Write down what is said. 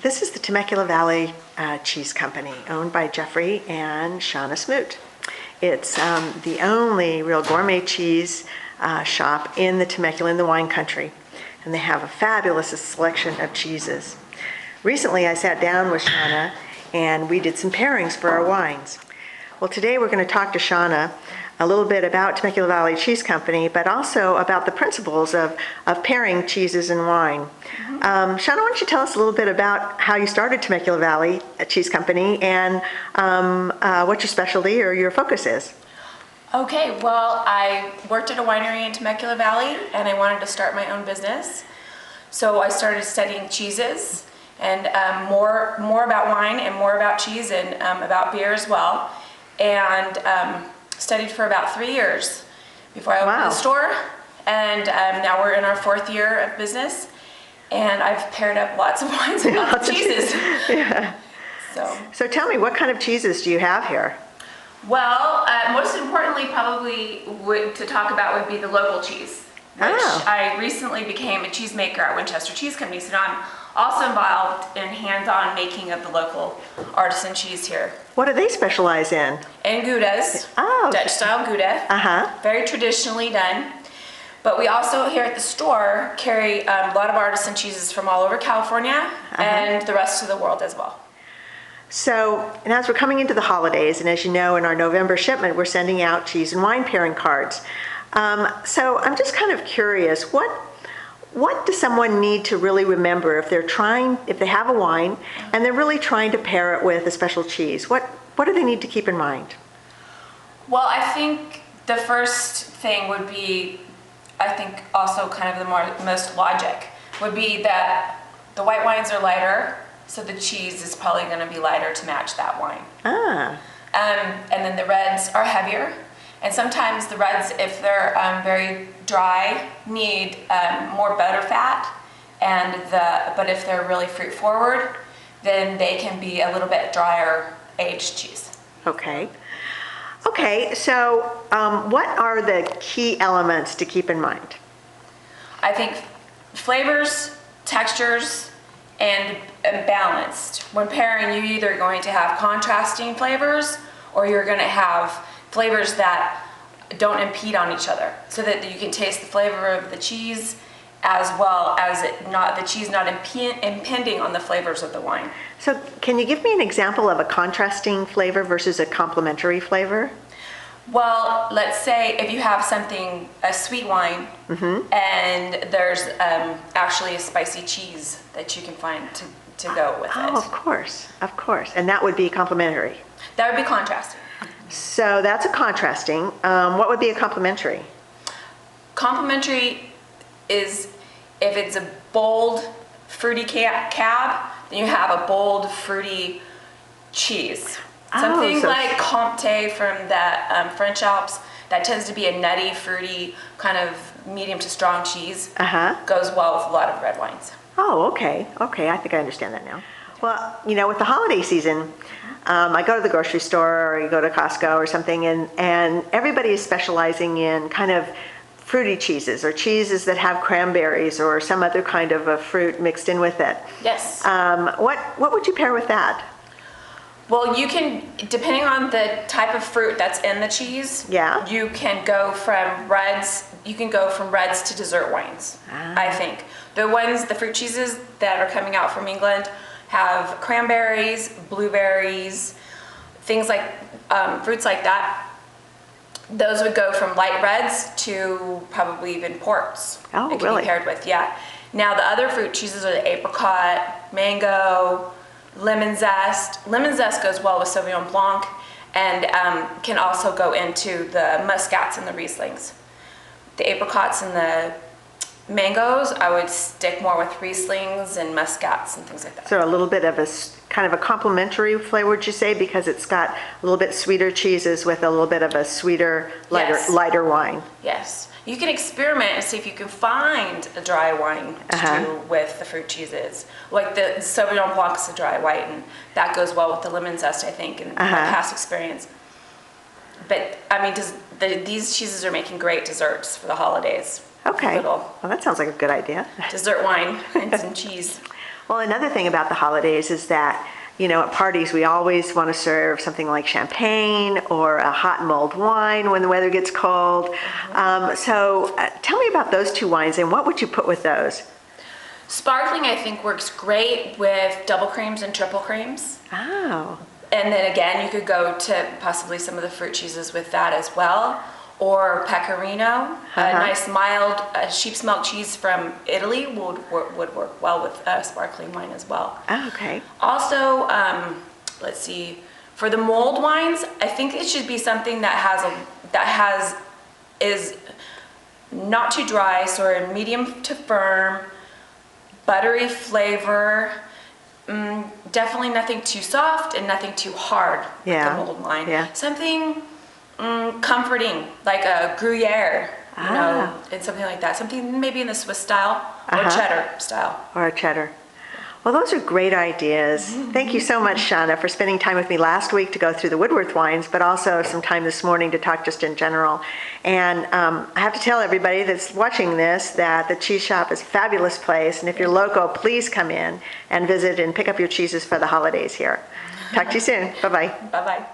This is the Temecula Valley Cheese Company, owned by Jeffrey and Shawna Smmot. It's the only real gourmet cheese shop in the Temecula, in the wine country, and they have a fabulous selection of cheeses. Recently, I sat down with Shawna and we did some pairings for our wines. Well, today we're going to talk to Shawna a little bit about Temecula Valley Cheese Company, but also about the principles of pairing cheeses and wine. Shawna, why don't you tell us a little bit about how you started Temecula Valley Cheese Company and what your specialty or your focus is? Okay, well, I worked at a winery in Temecula Valley and I wanted to start my own business. So I started studying cheeses and more about wine and more about cheese and about beer as well. And studied for about 3 years before I opened the store. And now we're in our 4th year of business. And I've paired up lots of wines and lots of cheeses. Yeah. So tell me, what kind of cheeses do you have here? Well, most importantly, probably to talk about would be the local cheese, which I recently became a cheesemaker at Winchester Cheese Company. So now I'm also involved in hands-on making of the local artisan cheese here. What do they specialize in? In Goudas, Dutch-style Gouda, very traditionally done. But we also here at the store carry a lot of artisan cheeses from all over California and the rest of the world as well. So, and as we're coming into the holidays, and as you know, in our November shipment, we're sending out cheese and wine pairing cards. So I'm just kind of curious, what does someone need to really remember if they have a wine and they're really trying to pair it with a special cheese? What do they need to keep in mind? Well, I think the first thing would be, I think also kind of the most logic, would be that the white wines are lighter, so the cheese is probably going to be lighter to match that wine. And then the reds are heavier. And sometimes the reds, if they're very dry, need more butter fat. But if they're really fruit forward, then they can be a little bit drier aged cheese. Okay, so what are the key elements to keep in mind? I think flavors, textures, and balanced. When pairing, you're either going to have contrasting flavors or you're going to have flavors that don't impede on each other, so that you can taste the flavor of the cheese as well as the cheese not impinging on the flavors of the wine. So can you give me an example of a contrasting flavor versus a complementary flavor? Well, let's say if you have a sweet wine, and there's actually a spicy cheese that you can find to go with it. Oh, of course. And that would be complementary. That would be contrasting. So that's a contrasting. What would be a complementary? Complementary is if it's a bold, fruity cab, then you have a bold, fruity cheese. Something like Comté from the French Alps, that tends to be a nutty, fruity, kind of medium to strong cheese. Goes well with a lot of red wines. Oh, okay. I think I understand that now. Well, with the holiday season, I go to the grocery store or you go to Costco or something, and everybody is specializing in kind of fruity cheeses or cheeses that have cranberries or some other kind of a fruit mixed in with it. Yes. What would you pair with that? Well, you can, depending on the type of fruit that's in the cheese, you can go from reds. You can go from reds to dessert wines. I think the fruit cheeses that are coming out from England have cranberries, blueberries, things like fruits like that. Those would go from light reds to probably even ports. Oh, it can be paired with, Now the other fruit cheeses are the apricot, mango, lemon zest. Lemon zest goes well with Sauvignon Blanc and can also go into the muscats and the Rieslings. The apricots and the mangoes, I would stick more with Rieslings and muscats and things like that. So a little bit of a kind of a complementary flavor, would you say, because it's got a little bit sweeter cheeses with a little bit of a sweeter, lighter wine? Yes. You can experiment and see if you can find a dry wine to do with the fruit cheeses. Like the Sauvignon Blanc is a dry white, and that goes well with the lemon zest, I think, in my past experience. But, I mean, these cheeses are making great desserts for the holidays. Okay. Well, that sounds like a good idea. Dessert wine and some cheese. Well, another thing about the holidays is that, at parties, we always want to serve something like champagne or a hot mulled wine when the weather gets cold. So tell me about those two wines and what would you put with those? Sparkling, I think, works great with double creams and triple creams. Oh, And then again, you could go to possibly some of the fruit cheeses with that as well. Or pecorino, a nice mild sheep's milk cheese from Italy would work well with sparkling wine as well. oh, okay. Also, let's see, for the mulled wines, I think it should be something that is not too dry, sort of medium to firm, buttery flavor. Definitely nothing too soft and nothing too hard with the mulled wine. Yeah. Something comforting, like a Gruyere, and something like that. Something maybe in the Swiss style or cheddar style. Or a cheddar. Well, those are great ideas. Thank you so much, Shawna, for spending time with me last week to go through the Woodworth wines, but also some time this morning to talk just in general. And I have to tell everybody that's watching this that the cheese shop is a fabulous place. And if you're local, please come in and visit and pick up your cheeses for the holidays here. Talk to you soon. Bye-bye. Bye-bye.